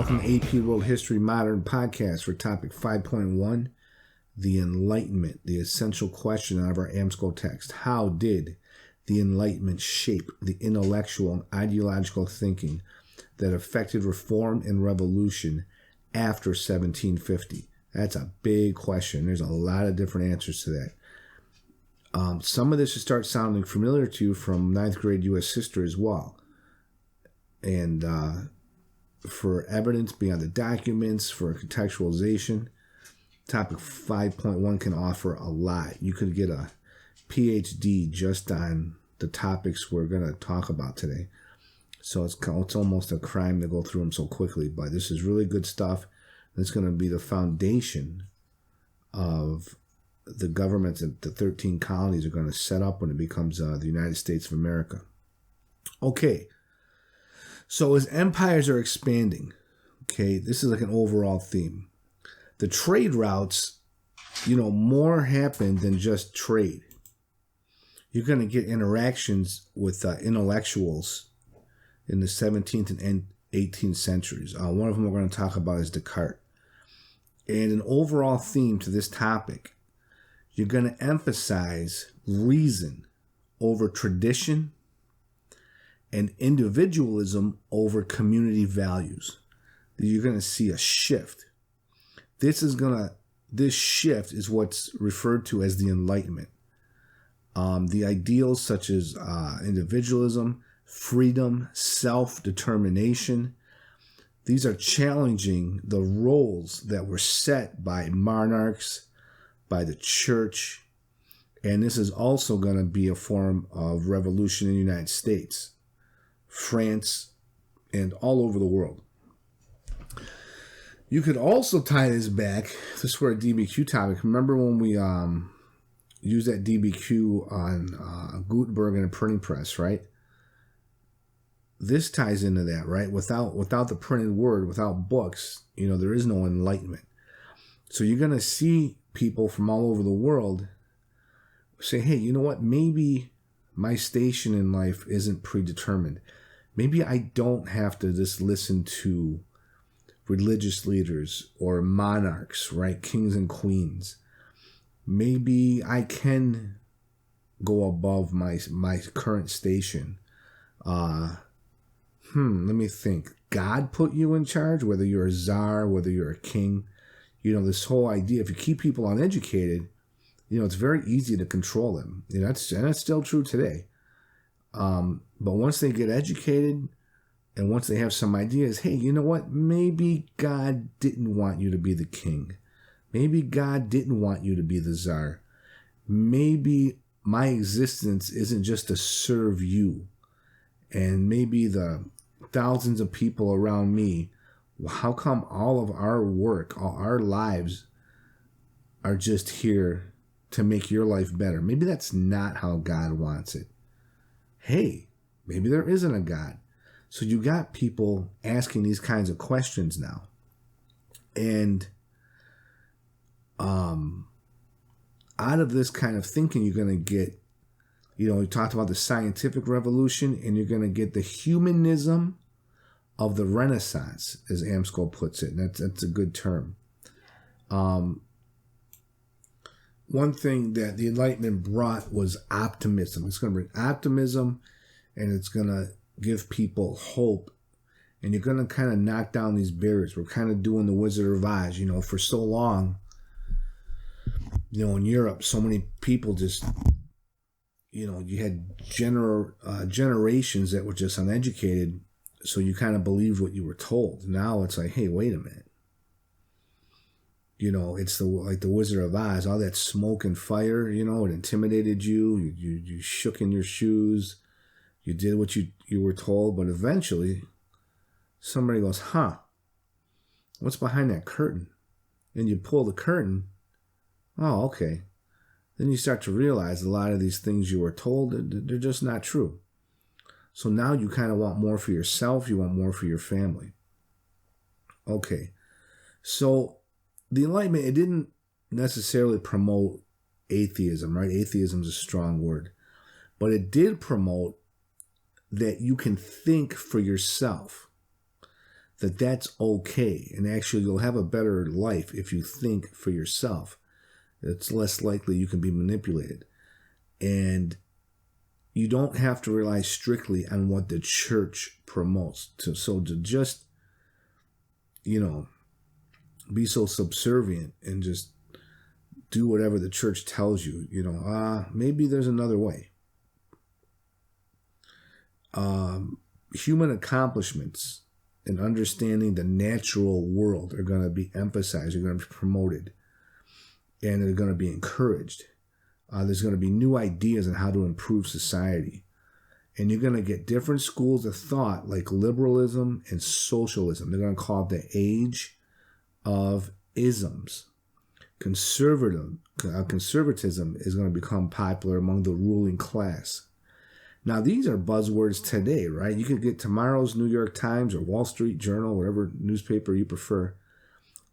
from the AP World History Modern podcast for topic 5.1, the Enlightenment, the essential question out of our AMSCO text. How did the Enlightenment shape the intellectual and ideological thinking that affected reform and revolution after 1750? That's a big question. There's a lot of different answers to that. Some of this should start sounding familiar to you from 9th grade U.S. history as well. And for evidence beyond the documents, for contextualization, topic 5.1 can offer a lot. You could get a PhD just on the topics we're going to talk about today. So it's almost a crime to go through them so quickly, but this is really good stuff. It's going to be the foundation of the governments that the 13 colonies are going to set up when it becomes the United States of America. Okay. So as empires are expanding, okay, this is like an overall theme. The trade routes, more happen than just trade. You're going to get interactions with intellectuals in the 17th and 18th centuries. One of them we're going to talk about is Descartes. And an overall theme to this topic, you're going to emphasize reason over tradition and individualism over community values. You're going to see a shift. This shift is what's referred to as the Enlightenment. The ideals such as individualism, freedom, self-determination, these are challenging the roles that were set by monarchs, by the church, and this is also going to be a form of revolution in the United States, France, and all over the world. You could also tie this back, this is for a DBQ topic. Remember when we used that DBQ on Gutenberg and a printing press, right? This ties into that, right? Without the printed word, without books, there is no enlightenment. So you're going to see people from all over the world say, hey, you know what? Maybe my station in life isn't predetermined. Maybe I don't have to just listen to religious leaders or monarchs, right? Kings and queens. Maybe I can go above my current station. Let me think. God put you in charge, whether you're a czar, whether you're a king. This whole idea, if you keep people uneducated, it's very easy to control them. And that's still true today. But once they get educated and once they have some ideas, hey, you know what? Maybe God didn't want you to be the king. Maybe God didn't want you to be the czar. Maybe my existence isn't just to serve you. And maybe the thousands of people around me, how come all of our work, all our lives are just here to make your life better? Maybe that's not how God wants it. Hey, maybe there isn't a God. So you got people asking these kinds of questions now. And out of this kind of thinking, you're going to get, we talked about the scientific revolution, and you're going to get the humanism of the Renaissance, as Amsco puts it. And that's a good term. One thing that the Enlightenment brought was optimism. It's going to bring optimism, and it's going to give people hope. And you're going to kind of knock down these barriers. We're kind of doing the Wizard of Oz. For so long, in Europe, so many people just, you had generations that were just uneducated, so you kind of believed what you were told. Now it's like, hey, wait a minute. It's like the Wizard of Oz, all that smoke and fire, it intimidated you. You shook in your shoes. You did what you were told, but eventually somebody goes, what's behind that curtain? And you pull the curtain. Oh, okay. Then you start to realize a lot of these things you were told, they're just not true. So now you kind of want more for yourself. You want more for your family. Okay. So the Enlightenment, it didn't necessarily promote atheism, right? Atheism is a strong word. But it did promote that you can think for yourself. that's okay. And actually, you'll have a better life if you think for yourself. It's less likely you can be manipulated. And you don't have to rely strictly on what the church promotes. So to just, be so subservient and just do whatever the church tells you, maybe there's another way. Human accomplishments and understanding the natural world are going to be emphasized, are going to be promoted, and they're going to be encouraged. There's going to be new ideas on how to improve society. And you're going to get different schools of thought like liberalism and socialism. They're going to call it the age of isms. Conservatism is going to become popular among the ruling class. Now, these are buzzwords today, right? You could get tomorrow's New York Times or Wall Street Journal, whatever newspaper you prefer.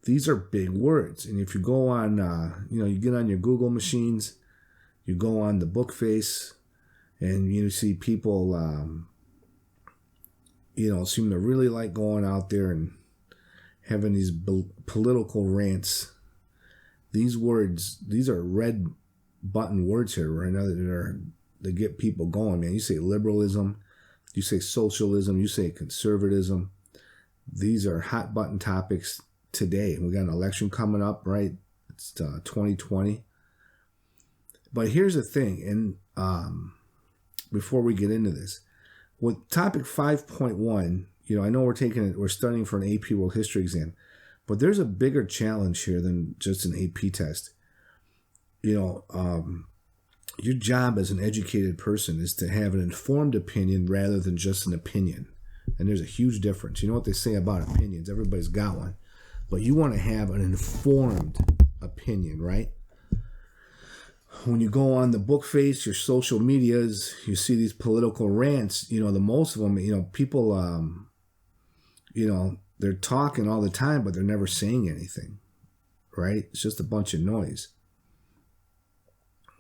These are big words. And if you go on, you get on your Google machines, you go on the book face, and you see people, seem to really like going out there and having these political rants. These words, these are red button words here, right? They get people going, man. You say liberalism, you say socialism, you say conservatism. These are hot button topics today. We got an election coming up, right? It's 2020. But here's the thing, and before we get into this, with topic 5.1, I know we're studying for an AP World History exam, but there's a bigger challenge here than just an AP test. Your job as an educated person is to have an informed opinion rather than just an opinion. And there's a huge difference. You know what they say about opinions? Everybody's got one. But you want to have an informed opinion, right? When you go on the book face, your social medias, you see these political rants, the most of them, people, they're talking all the time, but they're never saying anything, right? It's just a bunch of noise.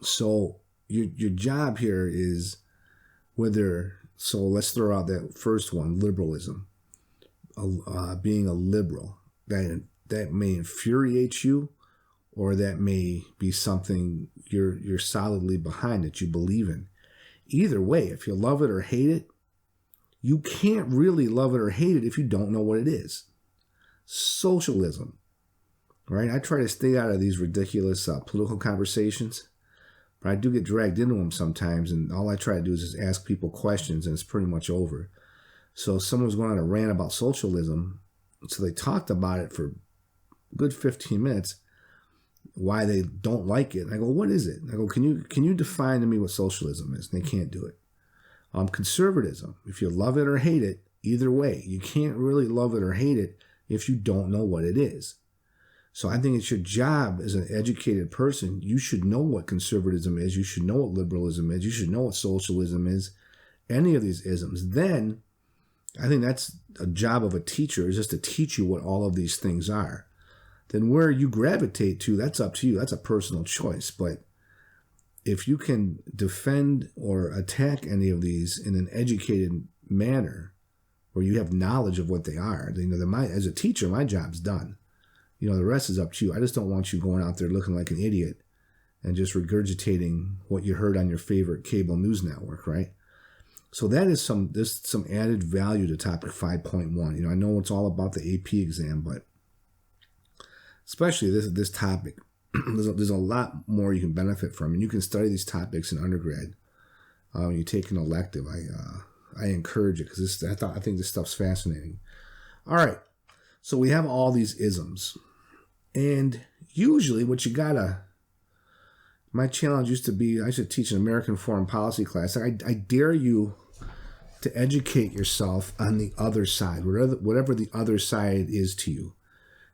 So your job here is so let's throw out that first one, liberalism, being a liberal. That may infuriate you, or that may be something you're solidly behind, that you believe in. Either way, if you love it or hate it, you can't really love it or hate it if you don't know what it is. Socialism, right? I try to stay out of these ridiculous political conversations, but I do get dragged into them sometimes, and all I try to do is just ask people questions, and it's pretty much over. So someone was going on a rant about socialism, so they talked about it for a good 15 minutes, why they don't like it. And I go, what is it? And I go, can you define to me what socialism is? And they can't do it. Conservatism, if you love it or hate it, either way, you can't really love it or hate it if you don't know what it is. So I think it's your job as an educated person. You should know what conservatism is. You should know what liberalism is. You should know what socialism is. Any of these isms. Then I think that's a job of a teacher, is just to teach you what all of these things are. Then where you gravitate to, that's up to you. That's a personal choice. But if you can defend or attack any of these in an educated manner, where you have knowledge of what they are, as a teacher, my job's done. The rest is up to you. I just don't want you going out there looking like an idiot and just regurgitating what you heard on your favorite cable news network, right? So that is some added value to topic 5.1. I know it's all about the AP exam, but especially this topic, there's a lot more you can benefit from, and you can study these topics in undergrad. When you take an elective, I encourage it, because I think this stuff's fascinating. All right, so we have all these isms, and usually my challenge used to be, I should teach an American foreign policy class. I dare you to educate yourself on the other side, whatever the other side is to you.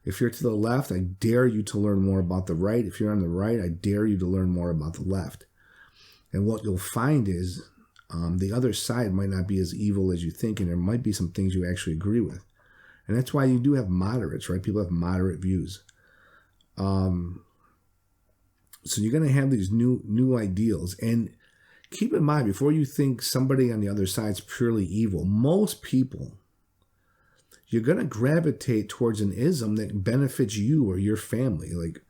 If you're to the left, I dare you to learn more about the right. If you're on the right, I dare you to learn more about the left. And what you'll find is the other side might not be as evil as you think, and there might be some things you actually agree with. And that's why you do have moderates, right? People have moderate views. So you're going to have these new ideals. And keep in mind, before you think somebody on the other side is purely evil, most people, you're going to gravitate towards an ism that benefits you or your family. Like,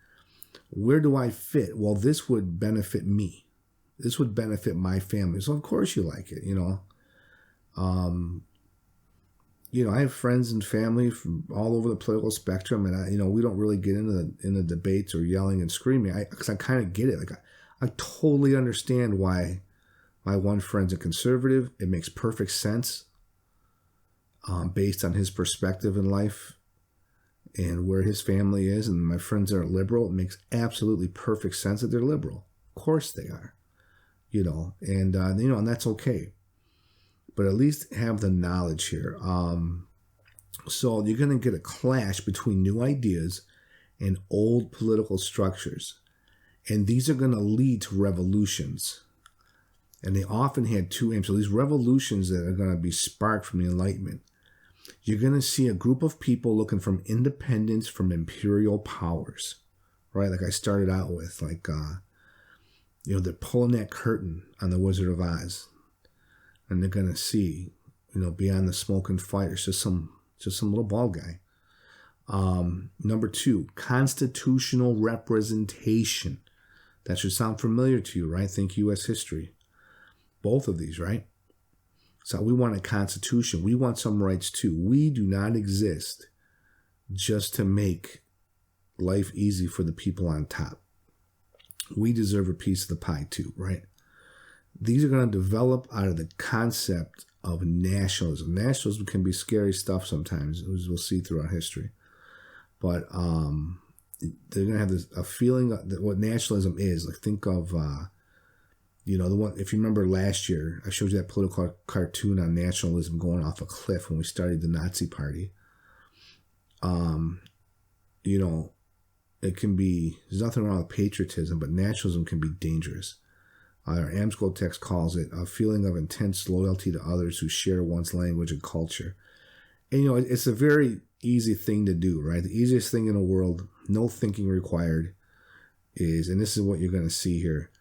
where do I fit? Well, this would benefit me. This would benefit my family. So of course you like it, I have friends and family from all over the political spectrum, and we don't really get into the debates or yelling and screaming. Because I kind of get it. Like, I totally understand why my one friend's a conservative. It makes perfect sense, based on his perspective in life and where his family is. And my friends are liberal. It makes absolutely perfect sense that they're liberal. Of course they are, and that's okay. But at least have the knowledge here. So you're going to get a clash between new ideas and old political structures. And these are going to lead to revolutions. And they often had two aims. So these revolutions that are going to be sparked from the Enlightenment, you're going to see a group of people looking for independence from imperial powers, right? Like I started out with, like, they're pulling that curtain on the Wizard of Oz. And they're going to see, beyond the smoke and fire, it's just some little bald guy. Number 2, constitutional representation. That should sound familiar to you, right? Think U.S. history. Both of these, right? So we want a constitution. We want some rights too. We do not exist just to make life easy for the people on top. We deserve a piece of the pie too, right? These are going to develop out of the concept of nationalism. Nationalism can be scary stuff sometimes, as we'll see throughout history. But they're going to have a feeling that what nationalism is. Like, think of, the one, if you remember last year, I showed you that political cartoon on nationalism going off a cliff when we started the Nazi Party. It can be, there's nothing wrong with patriotism, but nationalism can be dangerous. Our AMSCO text calls it a feeling of intense loyalty to others who share one's language and culture. And, it's a very easy thing to do, right? The easiest thing in the world, no thinking required, is, and this is what you're going to see here,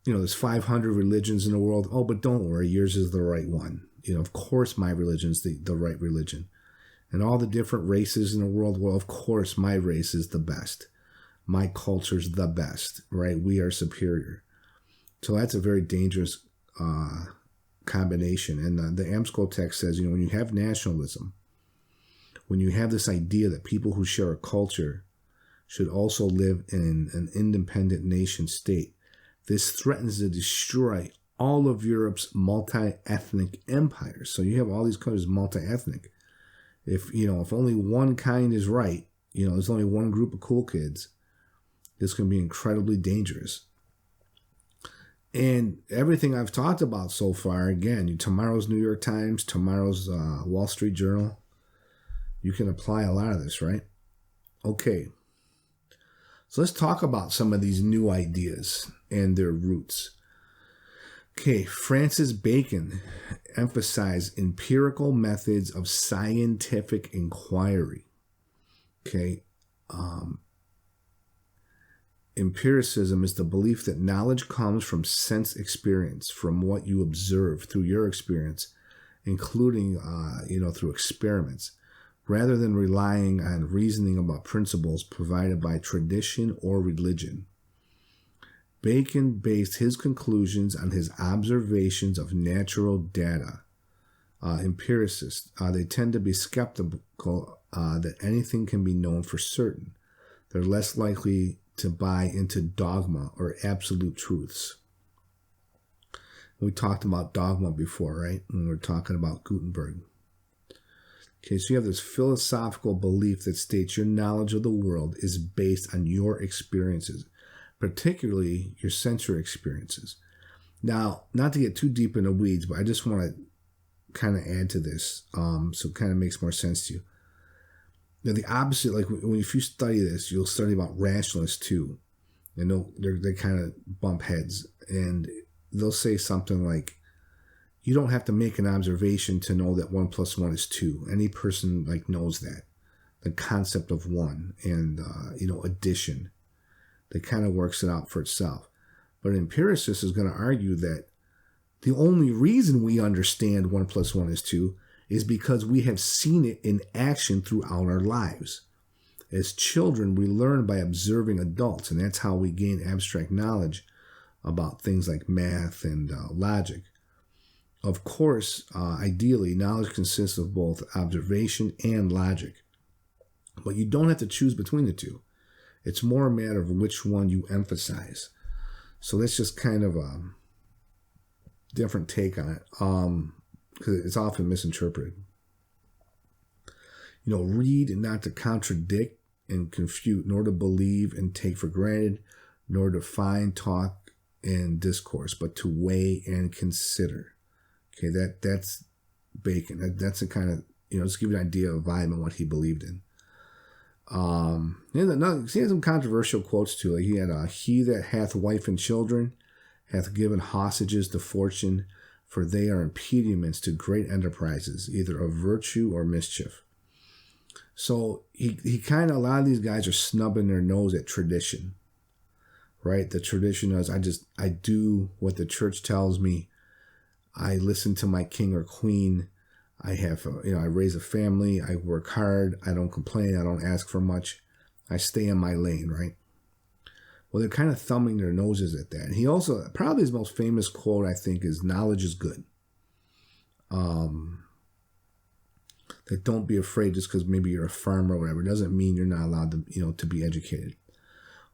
there's 500 religions in the world. Oh, but don't worry, yours is the right one. Of course my religion's the right religion. And all the different races in the world, well, of course my race is the best. My culture's the best, right? We are superior. So that's a very dangerous combination. And the AMSCO text says, when you have nationalism, when you have this idea that people who share a culture should also live in an independent nation state, this threatens to destroy all of Europe's multi-ethnic empires. So you have all these countries multi-ethnic. If only one kind is right, there's only one group of cool kids, this can be incredibly dangerous. And everything I've talked about so far, again, tomorrow's New York Times, tomorrow's Wall Street Journal, you can apply a lot of this, right? Okay. So let's talk about some of these new ideas and their roots. Okay, Francis Bacon emphasized empirical methods of scientific inquiry. Okay. Empiricism is the belief that knowledge comes from sense experience, from what you observe through your experience, including, through experiments, rather than relying on reasoning about principles provided by tradition or religion. Bacon based his conclusions on his observations of natural data. Empiricists, they tend to be skeptical that anything can be known for certain. They're less likely to buy into dogma or absolute truths. We talked about dogma before, right? When we were talking about Gutenberg. Okay, so you have this philosophical belief that states your knowledge of the world is based on your experiences, particularly your sensory experiences. Now, not to get too deep in the weeds, but I just want to kind of add to this, so it kind of makes more sense to you. Now, the opposite, like if you study this, you'll study about rationalists too. And they kind of bump heads. And they'll say something like, you don't have to make an observation to know that 1 + 1 is 2. Any person knows that. The concept of one and, addition. That kind of works it out for itself. But an empiricist is going to argue that the only reason we understand 1 + 1 is 2 is because we have seen it in action throughout our lives. As children, we learn by observing adults, and that's how we gain abstract knowledge about things like math and logic. Of course, ideally, knowledge consists of both observation and logic. But you don't have to choose between the two. It's more a matter of which one you emphasize. So that's just kind of a different take on it, because it's often misinterpreted. Read and not to contradict and confute, nor to believe and take for granted, nor to find, talk, and discourse, but to weigh and consider. Okay, that's Bacon. That's a kind of, just give you an idea of vibe and what he believed in. He had some controversial quotes too. Like he had, he that hath wife and children hath given hostages to fortune, for they are impediments to great enterprises, either of virtue or mischief. So he kind of, a lot of these guys are snubbing their nose at tradition, right? The tradition is, I do what the church tells me. I listen to my king or queen. I have, I raise a family. I work hard. I don't complain. I don't ask for much. I stay in my lane, right? Well, they're kind of thumbing their noses at that. And he also, probably his most famous quote, I think, is knowledge is good. That don't be afraid just because maybe you're a farmer or whatever. It doesn't mean you're not allowed to, to be educated.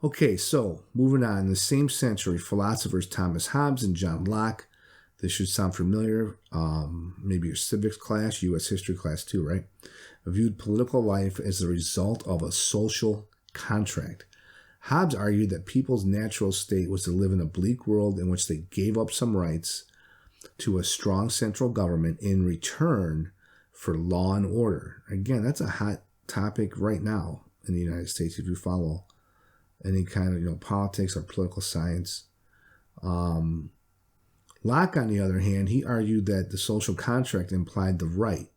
Okay, so moving on. In the same century, philosophers Thomas Hobbes and John Locke. This should sound familiar. Maybe your civics class, U.S. history class too, right? Viewed political life as the result of a social contract. Hobbes argued that people's natural state was to live in a bleak world in which they gave up some rights to a strong central government in return for law and order. Again, that's a hot topic right now in the United States if you follow any kind of politics or political science. Locke, on the other hand, he argued that the social contract implied the right,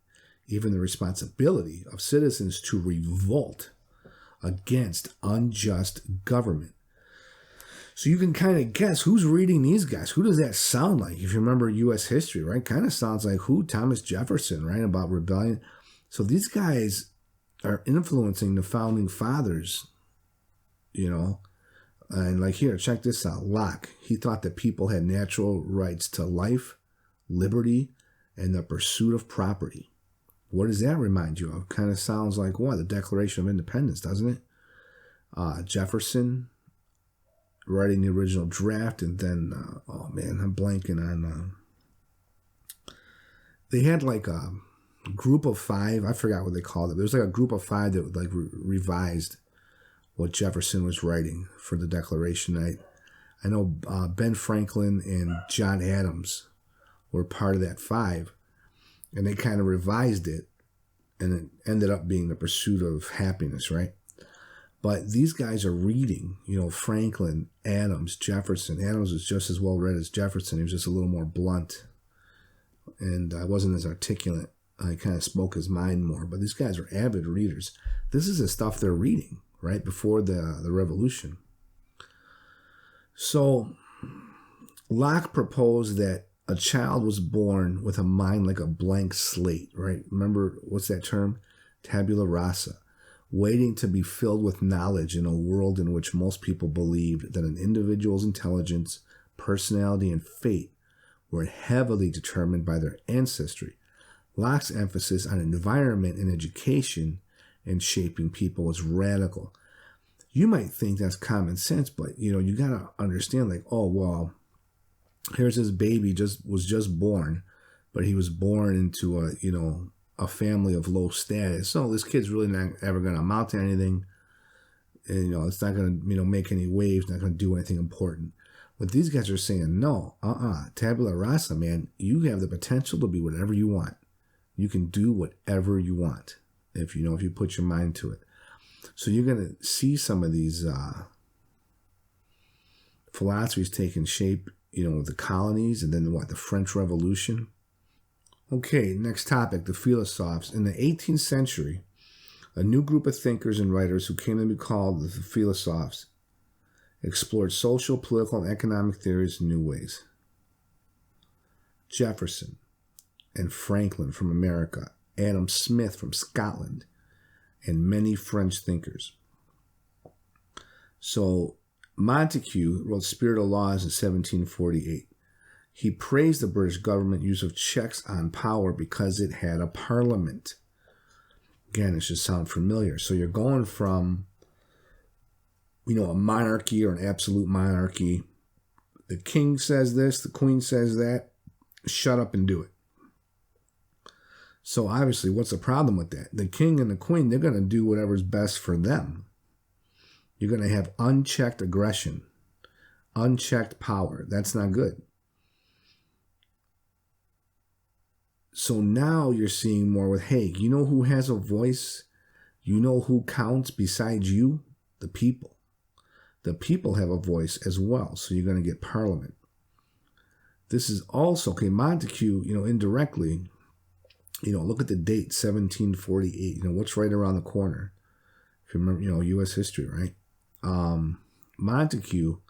even the responsibility of citizens to revolt against unjust government. So you can kind of guess who's reading these guys. Who does that sound like? If you remember U.S. history, right? Kind of sounds like who? Thomas Jefferson, right? About rebellion. So these guys are influencing the founding fathers, And like here, check this out. Locke, he thought that people had natural rights to life, liberty, and the pursuit of property. What does that remind you of? Kind of sounds like what? The Declaration of Independence, doesn't it? Jefferson writing the original draft, and then, I'm blanking on... they had like a group of five. I forgot what they called it. There was like a group of five that like revised what Jefferson was writing for the Declaration. I know Ben Franklin and John Adams were part of that five, and they kind of revised it, and it ended up being the pursuit of happiness, right? But these guys are reading, Franklin, Adams, Jefferson. Adams was just as well read as Jefferson. He was just a little more blunt, and wasn't as articulate. He kind of spoke his mind more. But these guys are avid readers. This is the stuff they're reading right before the Revolution. So Locke proposed that a child was born with a mind like a blank slate, right? Remember, what's that term? Tabula rasa. Waiting to be filled with knowledge in a world in which most people believed that an individual's intelligence, personality, and fate were heavily determined by their ancestry. Locke's emphasis on environment and education and shaping people was radical. You might think that's common sense, but you got to understand, like, oh well, here's this baby was just born, but he was born into a family of low status. So this kid's really not ever going to amount to anything, and it's not going to make any waves, not going to do anything important. But these guys are saying, no, tabula rasa, man. You have the potential to be whatever you want. You can do whatever you want if you put your mind to it. So you're going to see some of these philosophies taking shape, with the colonies, and then the French Revolution. Okay, next topic, the philosophes. In the 18th century, a new group of thinkers and writers who came to be called the philosophes explored social, political, and economic theories in new ways. Jefferson, and Franklin from America, Adam Smith from Scotland, and many French thinkers. So Montagu wrote Spirit of Laws in 1748. He praised the British government use of checks on power because it had a parliament. Again, it should sound familiar. So you're going from, a monarchy or an absolute monarchy. The king says this, the queen says that. Shut up and do it. So obviously, what's the problem with that? The king and the queen, they're going to do whatever's best for them. You're going to have unchecked aggression, unchecked power. That's not good. So now you're seeing more with, hey, you know who has a voice? You know who counts besides you? The people. The people have a voice as well. So you're going to get parliament. This is also, Montagu, indirectly, look at the date, 1748. What's right around the corner? If you remember, U.S. history, right? Montagu,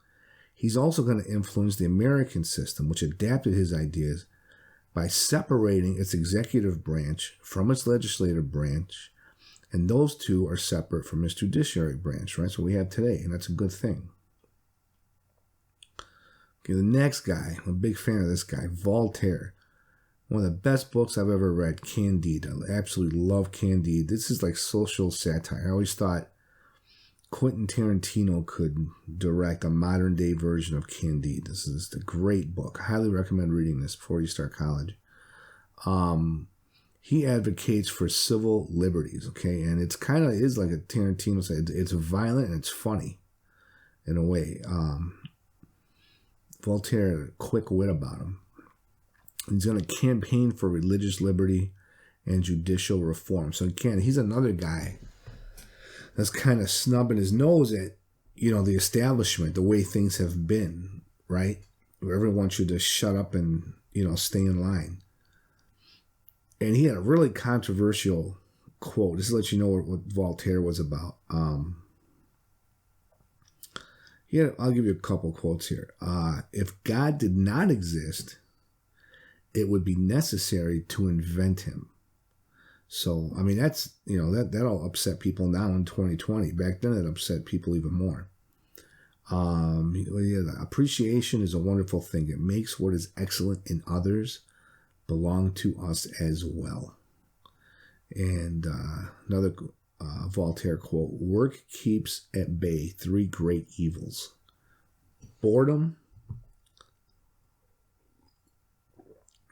he's also going to influence the American system, which adapted his ideas by separating its executive branch from its legislative branch, and those two are separate from its judiciary branch, right? So we have today, and that's a good thing. Okay, the next guy, I'm a big fan of this guy, Voltaire. One of the best books I've ever read, Candide. I absolutely love Candide. This is like social satire. I always thought Quentin Tarantino could direct a modern day version of Candide. This is a great book. I highly recommend reading this before you start college. He advocates for civil liberties, okay? And it's kind of is like a Tarantino said. It's violent and it's funny in a way. Voltaire had a quick wit about him. He's going to campaign for religious liberty and judicial reform. So he's another guy that's kind of snubbing his nose at, the establishment, the way things have been, right? Where everyone should just shut up and, stay in line. And he had a really controversial quote. Just to let you know what Voltaire was about. I'll give you a couple quotes here. If God did not exist, it would be necessary to invent him. So, that's, that'll upset people now in 2020. Back then, it upset people even more. Appreciation is a wonderful thing. It makes what is excellent in others belong to us as well. And another Voltaire quote, work keeps at bay three great evils: boredom,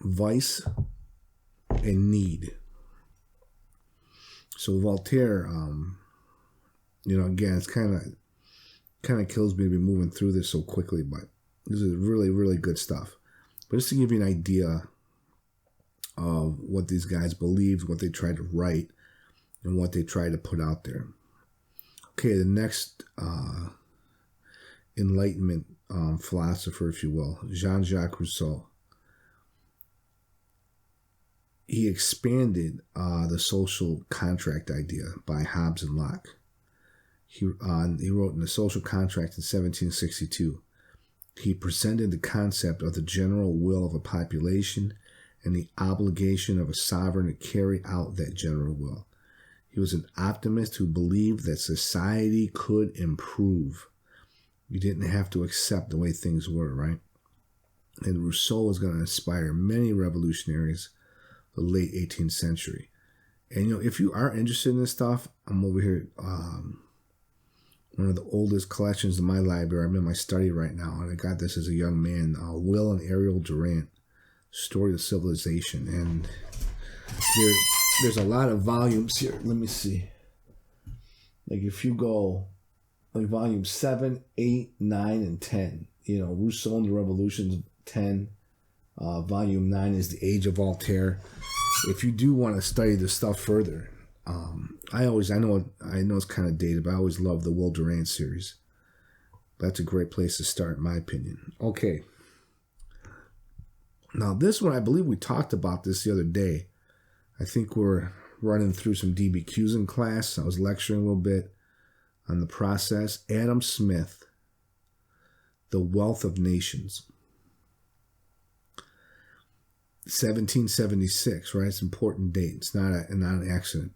vice, and need. So Voltaire, again, it's kind of kills me to be moving through this so quickly, but this is really, really good stuff. But just to give you an idea of what these guys believed, what they tried to write, and what they tried to put out there. Okay, the next Enlightenment philosopher, if you will, Jean-Jacques Rousseau. He expanded the social contract idea by Hobbes and Locke. He wrote in The Social Contract in 1762. He presented the concept of the general will of a population and the obligation of a sovereign to carry out that general will. He was an optimist who believed that society could improve. You didn't have to accept the way things were, right? And Rousseau was going to inspire many revolutionaries the late 18th century. And, if you are interested in this stuff, I'm over here, one of the oldest collections in my library. I'm in my study right now, and I got this as a young man, Will and Ariel Durant, Story of Civilization. And there's a lot of volumes here. Let me see. Like if you go like volume 7, 8, 9, and 10, Rousseau and the Revolutions, 10. Volume 9 is The Age of Voltaire. If you do want to study this stuff further, I know it's kind of dated, but I always love the Will Durant series. That's a great place to start, in my opinion. Okay. Now, this one, I believe we talked about this the other day. I think we're running through some DBQs in class. I was lecturing a little bit on the process. Adam Smith, The Wealth of Nations. 1776, right? It's an important date. It's not an accident.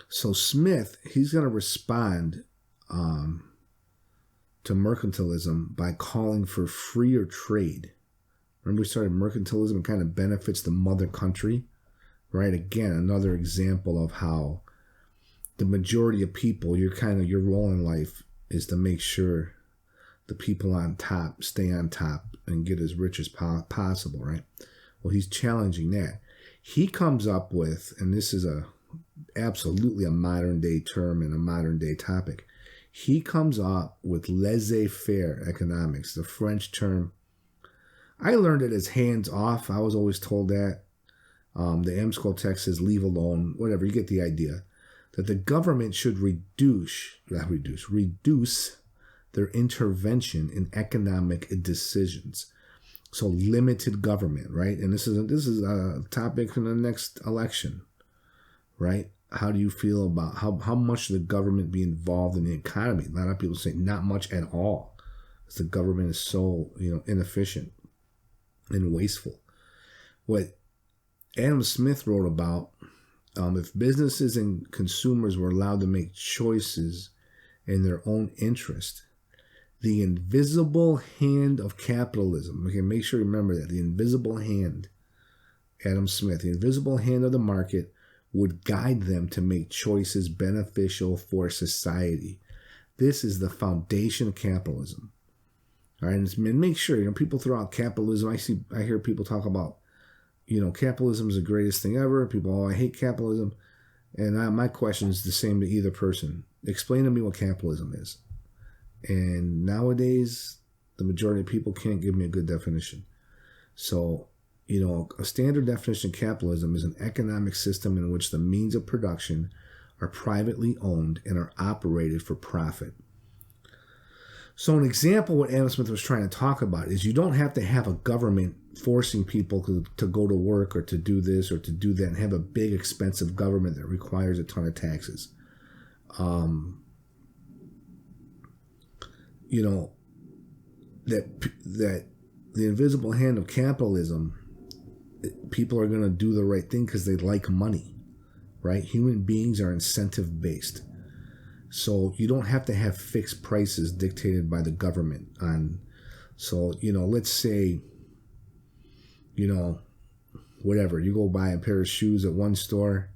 So Smith, he's going to respond to mercantilism by calling for freer trade. Remember, we started mercantilism. It kind of benefits the mother country, right? Again, another example of how the majority of people, your role in life is to make sure the people on top stay on top and get as rich as possible, right? Well, he's challenging that. He comes up with, and this is absolutely a modern day term and a modern day topic. He comes up with laissez-faire economics, the French term. I learned it as hands off. I was always told that. The AMSCO text says leave alone, whatever, you get the idea. That the government should reduce their intervention in economic decisions. So limited government, right? And this is a topic in the next election, right? How do you feel about how much should the government be involved in the economy? A lot of people say not much at all, because the government is so inefficient and wasteful. What Adam Smith wrote about, if businesses and consumers were allowed to make choices in their own interest, the invisible hand of capitalism, okay, make sure you remember that, the invisible hand, Adam Smith, the invisible hand of the market would guide them to make choices beneficial for society. This is the foundation of capitalism. All right, and make sure, people throw out capitalism. I hear people talk about, capitalism is the greatest thing ever. People, I hate capitalism. And my question is the same to either person. Explain to me what capitalism is. And nowadays, the majority of people can't give me a good definition. So, a standard definition of capitalism is an economic system in which the means of production are privately owned and are operated for profit. So an example what Adam Smith was trying to talk about is you don't have to have a government forcing people to go to work or to do this or to do that and have a big expensive government that requires a ton of taxes. That the invisible hand of capitalism, people are going to do the right thing because they like money, right? Human beings are incentive based. So you don't have to have fixed prices dictated by the government let's say, whatever, you go buy a pair of shoes at one store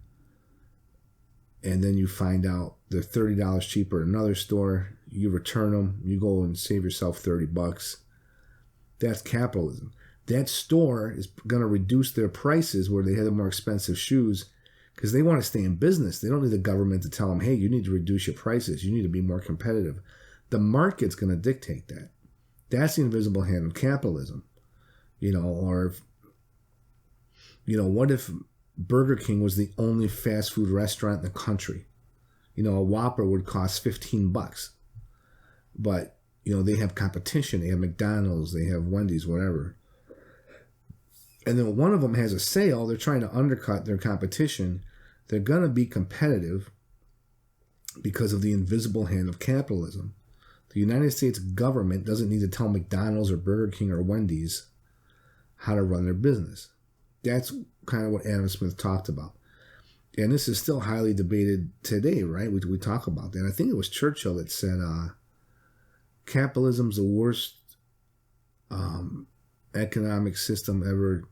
and then you find out they're $30 cheaper at another store. You return them, you go and save yourself $30. That's capitalism. That store is going to reduce their prices where they have the more expensive shoes because they want to stay in business. They don't need the government to tell them, hey, you need to reduce your prices. You need to be more competitive. The market's going to dictate that. That's the invisible hand of capitalism. What if Burger King was the only fast food restaurant in the country? A Whopper would cost $15. But, they have competition. They have McDonald's, they have Wendy's, whatever. And then one of them has a sale. They're trying to undercut their competition. They're going to be competitive because of the invisible hand of capitalism. The United States government doesn't need to tell McDonald's or Burger King or Wendy's how to run their business. That's kind of what Adam Smith talked about. And this is still highly debated today, right? We talk about that. And I think it was Churchill that said, capitalism's the worst economic system ever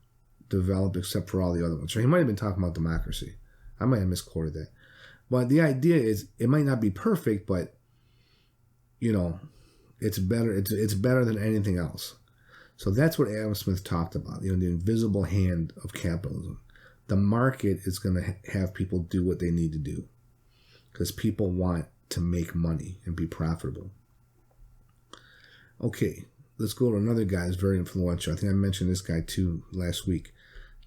developed except for all the other ones. So he might have been talking about democracy. I might have misquoted that. But the idea is it might not be perfect, but it's better. It's better than anything else. So that's what Adam Smith talked about, the invisible hand of capitalism. The market is going to have people do what they need to do because people want to make money and be profitable. Okay, let's go to another guy who's very influential. I think I mentioned this guy too last week.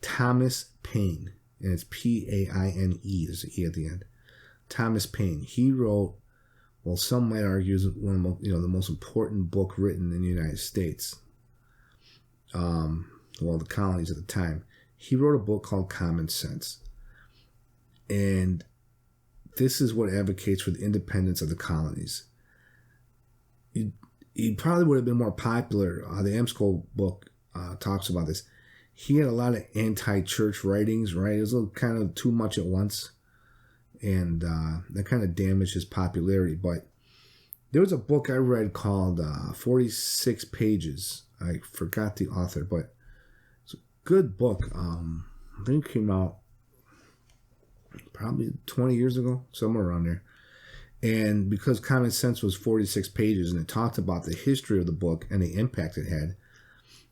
Thomas Paine, and it's P-A-I-N-E, there's an E at the end. Thomas Paine. He wrote, well, some might argue is one of the most important book written in the United States. The colonies at the time. He wrote a book called Common Sense. And this is what advocates for the independence of the colonies. He probably would have been more popular. The AMSCO book talks about this. he had a lot of anti-church writings, right? It was a little kind of too much at once, and that kind of damaged his popularity. But there was a book I read called 46 Pages. I forgot the author, but it's a good book. I think it came out probably 20 years ago, somewhere around there. And because Common Sense was 46 pages and it talked about the history of the book and the impact it had,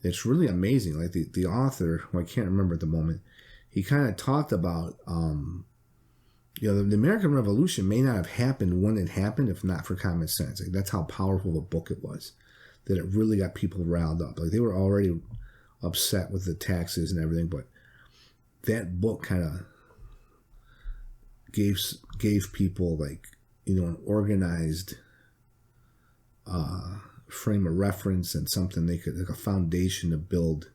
it's really amazing. Like the author, who I can't remember at the moment, he kind of talked about, the American Revolution may not have happened when it happened if not for Common Sense. Like, that's how powerful of a book it was, that it really got people riled up. Like, they were already upset with the taxes and everything, but that book kind of gave people, like, an organized frame of reference and something they could, like a foundation to build,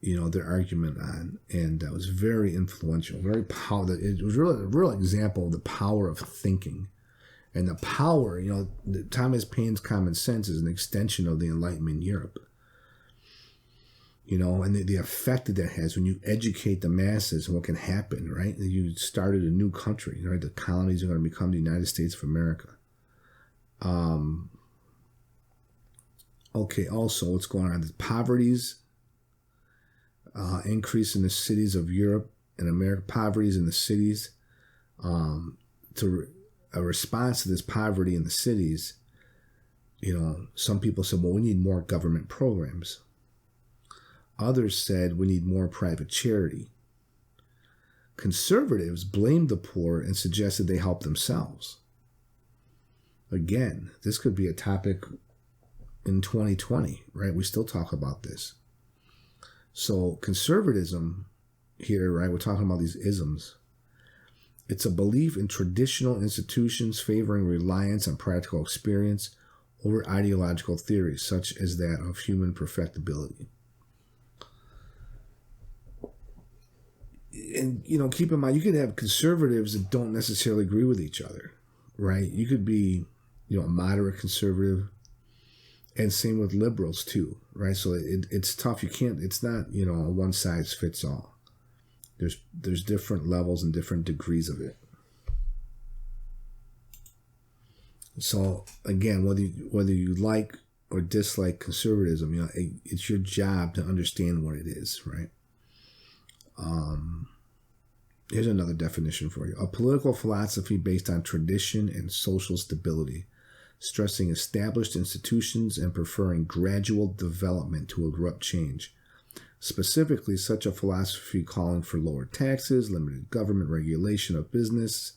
their argument on. And that was very influential, very powerful. It was really a real example of the power of thinking and the power, Thomas Paine's Common Sense is an extension of the Enlightenment in Europe. And the effect that has when you educate the masses and what can happen, right? You started a new country, right? The colonies are going to become the United States of America. Okay, also what's going on? The poverty's increase in the cities of Europe and America, poverty's in the cities. To a response to this poverty in the cities, some people said, well, we need more government programs. Others said we need more private charity. Conservatives blamed the poor and suggested they help themselves. Again, this could be a topic in 2020, right? We still talk about this. So conservatism here, right? We're talking about these isms. It's a belief in traditional institutions favoring reliance on practical experience over ideological theories, such as that of human perfectibility. And, keep in mind, you could have conservatives that don't necessarily agree with each other, right? You could be, a moderate conservative, and same with liberals too, right? So it's tough. It's not, a one size fits all. There's different levels and different degrees of it. So again, whether you like or dislike conservatism, it's your job to understand what it is, right? Here's another definition for you. A political philosophy based on tradition and social stability, stressing established institutions and preferring gradual development to abrupt change. Specifically, such a philosophy calling for lower taxes, limited government regulation of business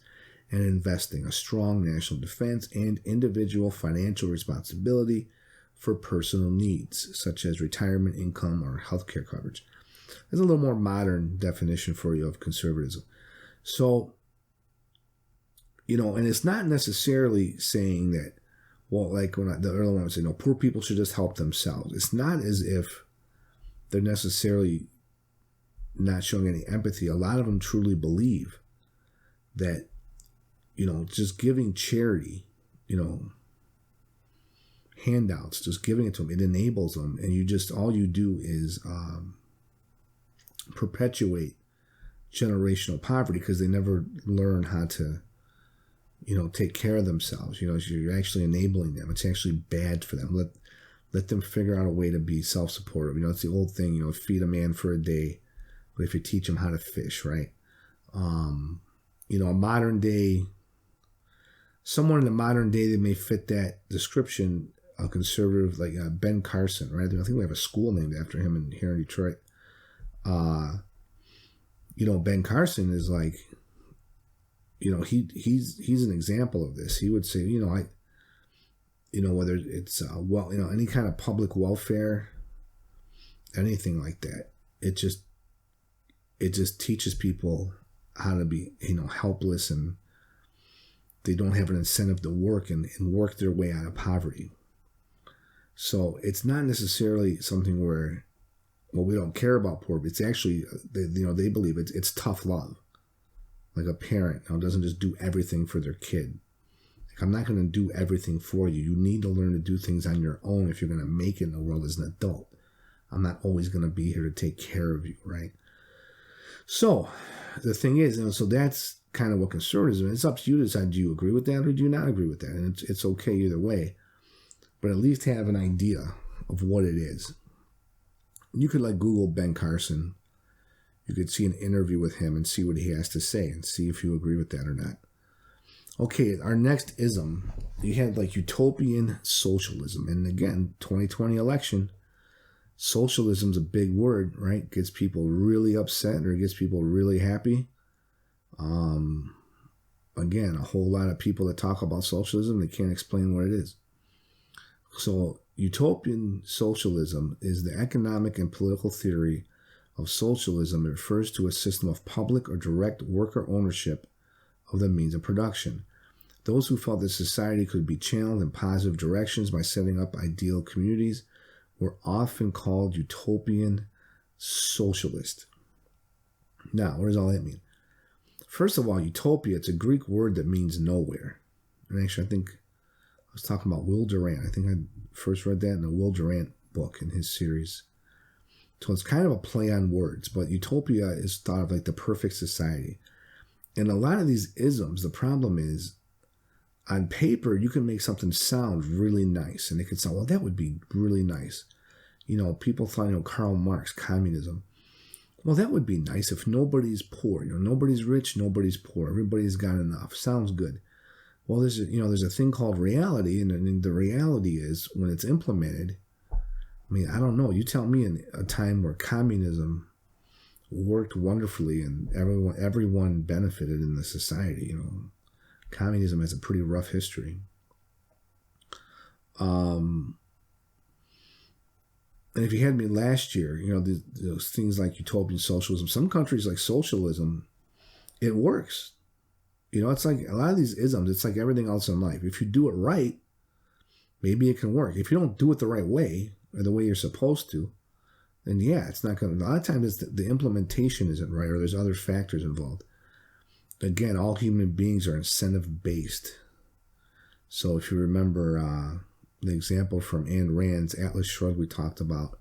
and investing, a strong national defense, and individual financial responsibility for personal needs, such as retirement income or healthcare coverage. There's a little more modern definition for you of conservatism. So, and it's not necessarily saying that, well, like when the earlier one would say, no, poor people should just help themselves. It's not as if they're necessarily not showing any empathy. A lot of them truly believe that, just giving charity, handouts, just giving it to them, it enables them. And all you do is perpetuate generational poverty because they never learn how to, take care of themselves. You're actually enabling them. It's actually bad for them. Let them figure out a way to be self-supportive. It's the old thing, feed a man for a day, but if you teach him how to fish, right? A modern day, someone in the modern day that may fit that description, a conservative like Ben Carson, right? I think we have a school named after him here in Detroit. Ben Carson is like, he's an example of this. He would say, whether it's any kind of public welfare, anything like that, it just teaches people how to be, helpless, and they don't have an incentive to work and work their way out of poverty. So it's not necessarily something where, well, we don't care about poor, but it's actually, they believe it's tough love. Like a parent doesn't just do everything for their kid. Like, I'm not going to do everything for you. You need to learn to do things on your own if you're going to make it in the world as an adult. I'm not always going to be here to take care of you, right? So the thing is, so that's kind of what conservatism is. It's up to you to decide, do you agree with that or do you not agree with that? And it's okay either way, but at least have an idea of what it is. You could Google Ben Carson. You could see an interview with him and see what he has to say and see if you agree with that or not. Okay, our next ism, you had utopian socialism. And again, 2020 election, socialism's a big word, right? Gets people really upset or gets people really happy. Again, a whole lot of people that talk about socialism, they can't explain what it is. So utopian socialism is the economic and political theory of socialism. It refers to a system of public or direct worker ownership of the means of production. Those who felt that society could be channeled in positive directions by setting up ideal communities were often called utopian socialist. Now, what does all that mean? First of all, utopia, it's a Greek word that means nowhere. And actually, I think I was talking about Will Durant. I think I first read that in the Will Durant book in his series. So it's kind of a play on words, but utopia is thought of like the perfect society. And a lot of these isms, the problem is, on paper, you can make something sound really nice. And it could sound, well, that would be really nice. People thought, Karl Marx, communism. Well, that would be nice if nobody's poor. Nobody's rich, nobody's poor. Everybody's got enough. Sounds good. Well, there's a thing called reality, and the reality is when it's implemented. I mean, I don't know. You tell me in a time where communism worked wonderfully and everyone benefited in the society. Communism has a pretty rough history. And if you had me last year, those things like utopian socialism, some countries like socialism, it works. It's like a lot of these isms, it's like everything else in life. If you do it right, maybe it can work. If you don't do it the right way or the way you're supposed to, then yeah, it's not going to. A lot of times the implementation isn't right or there's other factors involved. Again, all human beings are incentive-based. So if you remember the example from Ayn Rand's Atlas Shrugged we talked about,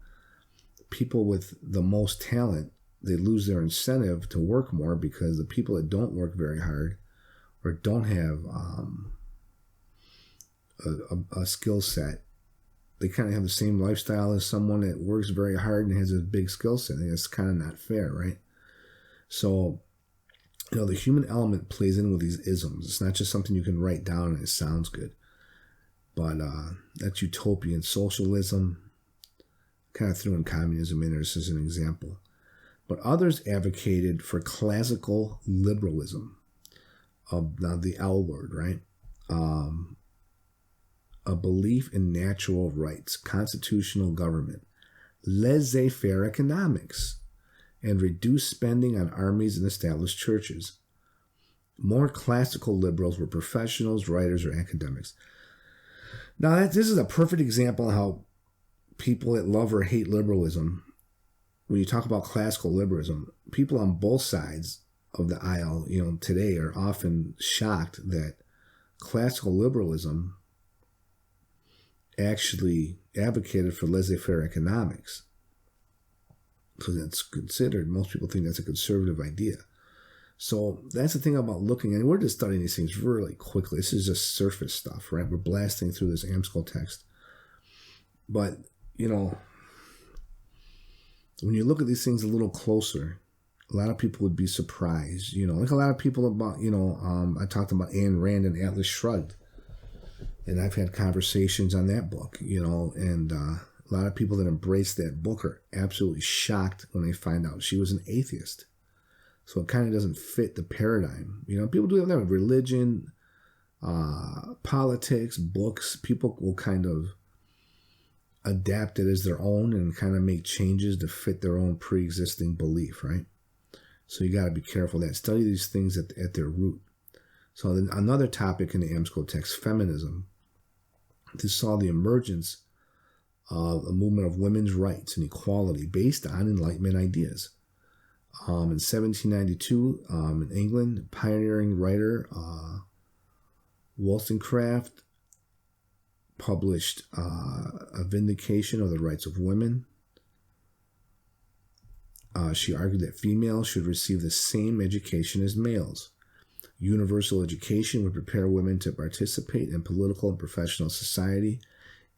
people with the most talent, they lose their incentive to work more because the people that don't work very hard or don't have a skill set, they kind of have the same lifestyle as someone that works very hard and has a big skill set. And it's kind of not fair, right? So, the human element plays in with these isms. It's not just something you can write down and it sounds good. But that's utopian socialism. Kind of threw in communism in there just as an example. But others advocated for classical liberalism, now the L word, right? A belief in natural rights, constitutional government, laissez-faire economics, and reduced spending on armies and established churches. More classical liberals were professionals, writers, or academics. Now, this is a perfect example of how people that love or hate liberalism, when you talk about classical liberalism, people on both sides of the aisle, today are often shocked that classical liberalism actually advocated for laissez-faire economics. Because it's considered, most people think that's a conservative idea. So that's the thing about looking, and we're just studying these things really quickly. This is just surface stuff, right? We're blasting through this AMSCO text. But, when you look at these things a little closer, a lot of people would be surprised. Like a lot of people about, I talked about Ayn Rand and Atlas Shrugged. And I've had conversations on that book, and a lot of people that embrace that book are absolutely shocked when they find out she was an atheist. So it kind of doesn't fit the paradigm. People do have that with religion, politics, books. People will kind of adapt it as their own and kind of make changes to fit their own pre-existing belief, right? So you got to be careful of that. Study these things at their root. So then another topic in the AMSCO text, feminism. This saw the emergence of a movement of women's rights and equality based on Enlightenment ideas. In 1792, in England, pioneering writer Wollstonecraft published A Vindication of the Rights of Women. She argued that females should receive the same education as males. Universal education would prepare women to participate in political and professional society,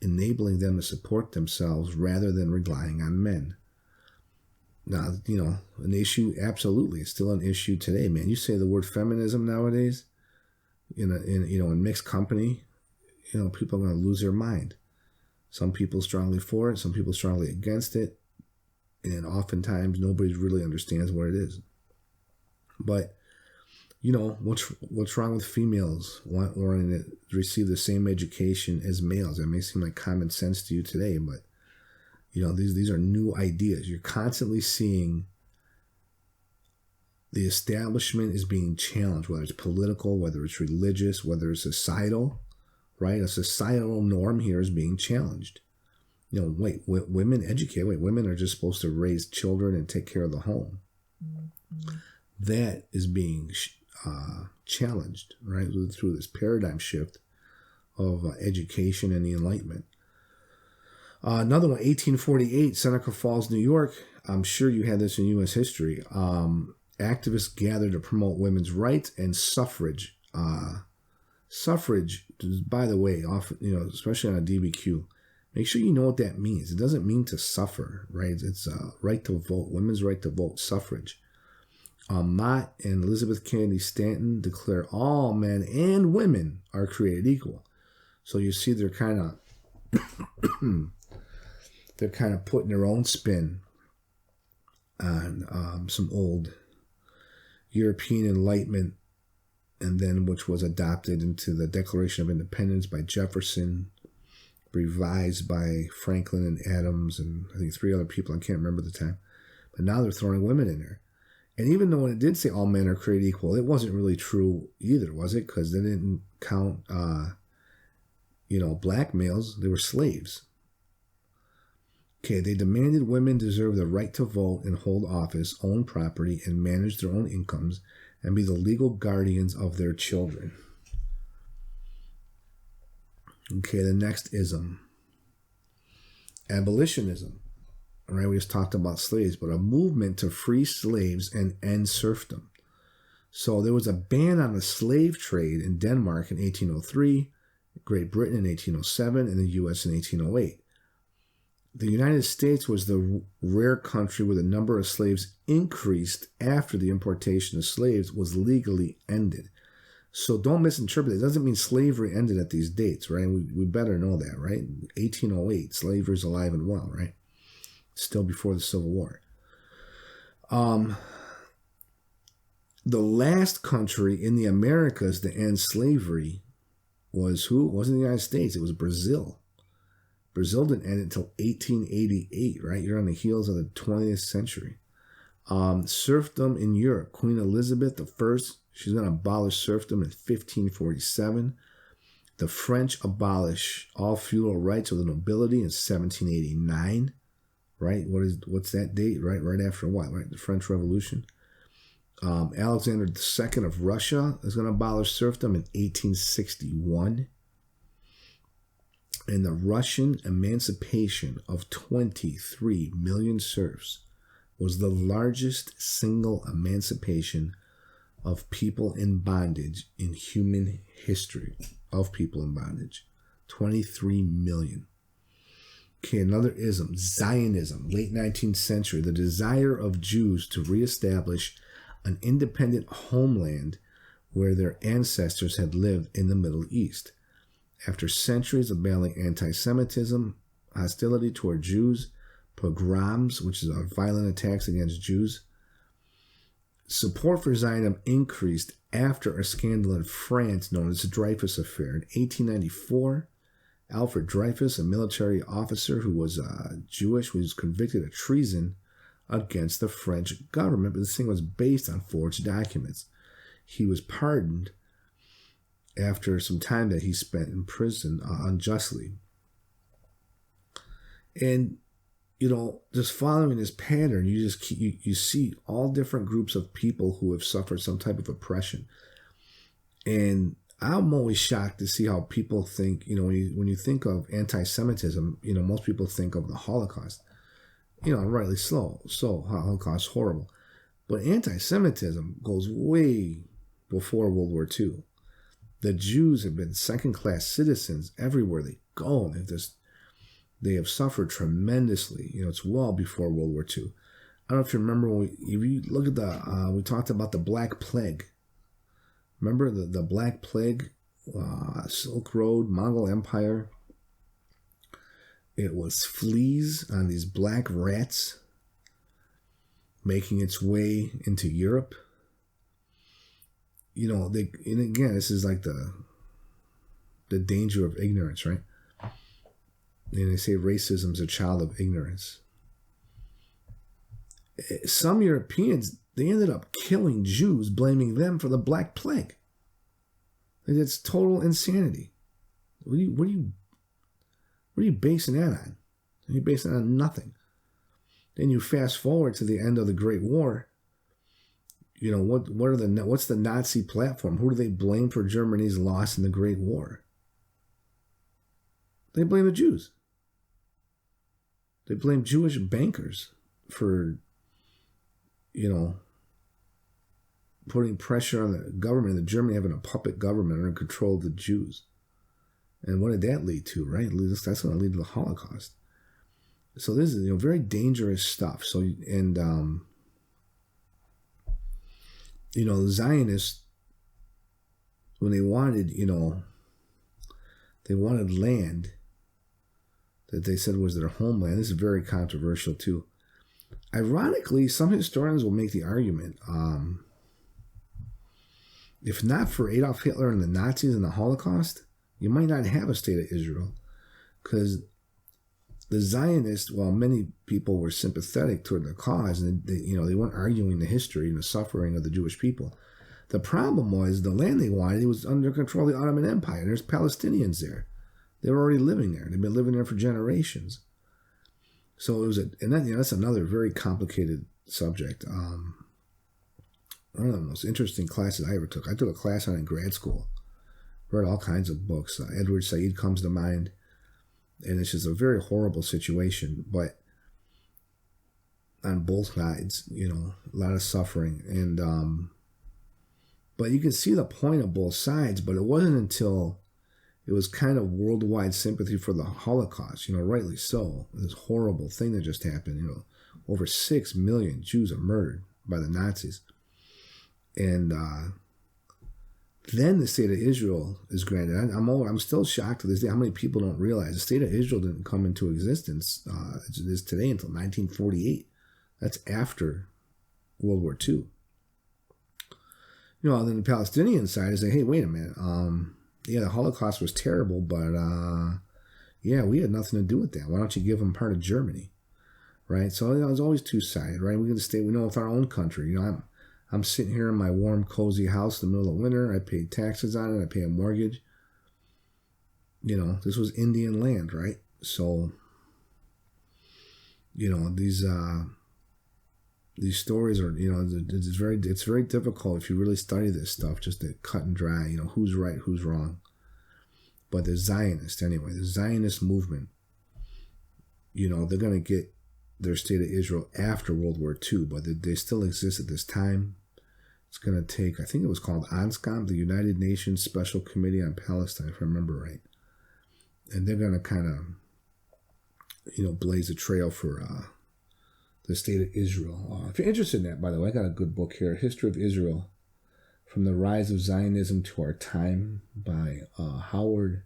enabling them to support themselves rather than relying on men. Now, an issue, absolutely, it's still an issue today, man. You say the word feminism nowadays in mixed company, people are going to lose their mind. Some people strongly for it, some people strongly against it, and oftentimes nobody really understands what it is. But what's wrong with females wanting to receive the same education as males? That may seem like common sense to you today, but these are new ideas. You're constantly seeing the establishment is being challenged, whether it's political, whether it's religious, whether it's societal, right? A societal norm here is being challenged. Women women are just supposed to raise children and take care of the home. Mm-hmm. That is being challenged, right, through this paradigm shift of education and the Enlightenment. Another one, 1848, Seneca Falls, New York. I'm sure you had this in U.S. history. Activists gathered to promote women's rights and suffrage. Suffrage, by the way, often, especially on a DBQ, make sure you know what that means. It doesn't mean to suffer, right? It's right to vote, women's right to vote, suffrage. Mott and Elizabeth Cady Stanton declare all men and women are created equal. So you see they're kind of putting their own spin on some old European Enlightenment, and then which was adopted into the Declaration of Independence by Jefferson, revised by Franklin and Adams, and I think 3 other people, I can't remember the time. But now they're throwing women in there. And even though it did say all men are created equal, it wasn't really true either, was it? Because they didn't count, black males. They were slaves. Okay, they demanded women deserve the right to vote and hold office, own property, and manage their own incomes, and be the legal guardians of their children. Okay, the next ism. Abolitionism. All right, we just talked about slaves, but a movement to free slaves and end serfdom. So there was a ban on the slave trade in Denmark in 1803, Great Britain in 1807, and the U.S. in 1808. The United States was the rare country where the number of slaves increased after the importation of slaves was legally ended. So don't misinterpret it. It doesn't mean slavery ended at these dates, right? We better know that, right? 1808, slavery is alive and well, right? Still before the Civil War. The last country in the Americas to end slavery was who? It wasn't the United States. It was Brazil. Brazil didn't end it until 1888, right? You're on the heels of the 20th century. Serfdom in Europe. Queen Elizabeth I, she's going to abolish serfdom in 1547. The French abolish all feudal rights of the nobility in 1789. Right? What's that date? Right after what? Right? The French Revolution. Alexander II of Russia is going to abolish serfdom in 1861. And the Russian emancipation of 23 million serfs was the largest single emancipation of people in bondage in human history. Of people in bondage. 23 million. Okay, another ism, Zionism, late 19th century, the desire of Jews to reestablish an independent homeland where their ancestors had lived in the Middle East. After centuries of battling anti-Semitism, hostility toward Jews, pogroms, which is violent attacks against Jews, support for Zionism increased after a scandal in France known as the Dreyfus Affair. In 1894, Alfred Dreyfus, a military officer who was Jewish, was convicted of treason against the French government, but this thing was based on forged documents. He was pardoned after some time that he spent in prison unjustly. And, just following this pattern, you see all different groups of people who have suffered some type of oppression. And I'm always shocked to see how people think, when you think of anti-Semitism, most people think of the Holocaust. rightly so. So Holocaust horrible, but anti-Semitism goes way before World War II. The Jews have been second-class citizens everywhere they go. They have suffered tremendously. It's well before World War II. I don't know if you remember if you look at we talked about the Black Plague. Remember the Black Plague, Silk Road, Mongol Empire. It was fleas on these black rats making its way into Europe. And again, this is like the danger of ignorance, right? And they say racism is a child of ignorance. Some Europeans, they ended up killing Jews, blaming them for the Black Plague. It's total insanity. What are you basing that on? You're basing it on nothing. Then you fast forward to the end of the Great War. What's the Nazi platform? Who do they blame for Germany's loss in the Great War? They blame the Jews. They blame Jewish bankers for, putting pressure on the government, the Germany having a puppet government under control of the Jews. And what did that lead to, right? That's going to lead to the Holocaust. So this is, very dangerous stuff. So, and, the Zionists, when they wanted, they wanted land that they said was their homeland. This is very controversial too. Ironically, some historians will make the argument, if not for Adolf Hitler and the Nazis and the Holocaust, you might not have a state of Israel, because the Zionists, while many people were sympathetic toward the cause, and they weren't arguing the history and the suffering of the Jewish people. The problem was the land they wanted, it was under control of the Ottoman Empire. There's Palestinians there. They were already living there. They've been living there for generations. So it was that's another very complicated subject. One of the most interesting classes I ever took. I took a class on it in grad school. Read all kinds of books. Edward Said comes to mind. And it's just a very horrible situation, but on both sides, a lot of suffering. And, but you can see the point of both sides, but it wasn't until it was kind of worldwide sympathy for the Holocaust, rightly so. This horrible thing that just happened, over 6 million Jews are murdered by the Nazis. And, then the state of Israel is granted. I'm still shocked to this day how many people don't realize the state of Israel didn't come into existence as it is today until 1948. That's after World War II. Then the Palestinian side is like, hey, wait a minute. The Holocaust was terrible, but we had nothing to do with that. Why don't you give them part of Germany, right? So it's always two-sided, right? We know with our own country. I'm sitting here in my warm, cozy house in the middle of winter. I paid taxes on it. I pay a mortgage. This was Indian land, right? So, these stories are, it's very difficult if you really study this stuff, just to cut and dry, who's right, who's wrong. But the Zionist movement, they're going to get their state of Israel after World War II, but they still exist at this time. It's going to take, I think it was called ANSCOM, the United Nations Special Committee on Palestine, if I remember right. And they're going to kind of, blaze a trail for the state of Israel. If you're interested in that, by the way, I got a good book here, History of Israel, From the Rise of Zionism to Our Time by Howard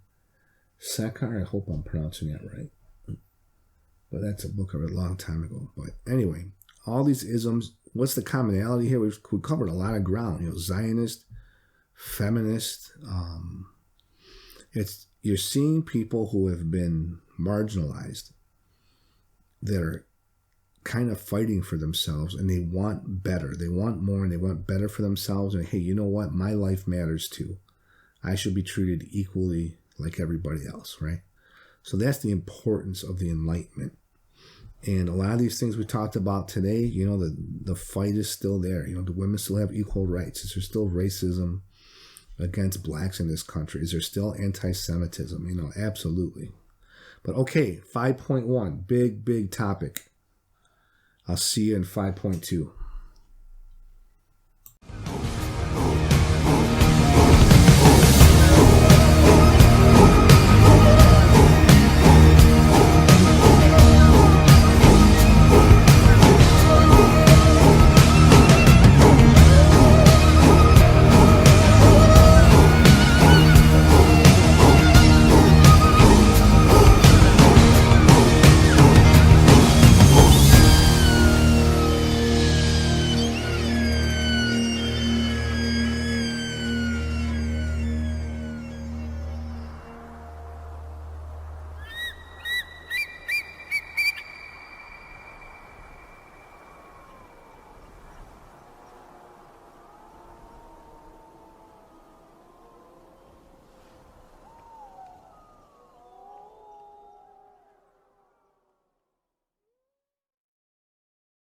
Sakar. I hope I'm pronouncing that right. But that's a book I read a long time ago. But anyway, all these isms, what's the commonality here? We've covered a lot of ground. Zionist, feminist. You're seeing people who have been marginalized that are kind of fighting for themselves, and they want better. They want more, and they want better for themselves. And hey, you know what? My life matters too. I should be treated equally like everybody else, right? So that's the importance of the Enlightenment. And a lot of these things we talked about today, the fight is still there. The women still have equal rights. Is there still racism against blacks in this country? Is there still anti-Semitism? Absolutely. But okay, 5.1, big topic. I'll see you in 5.2.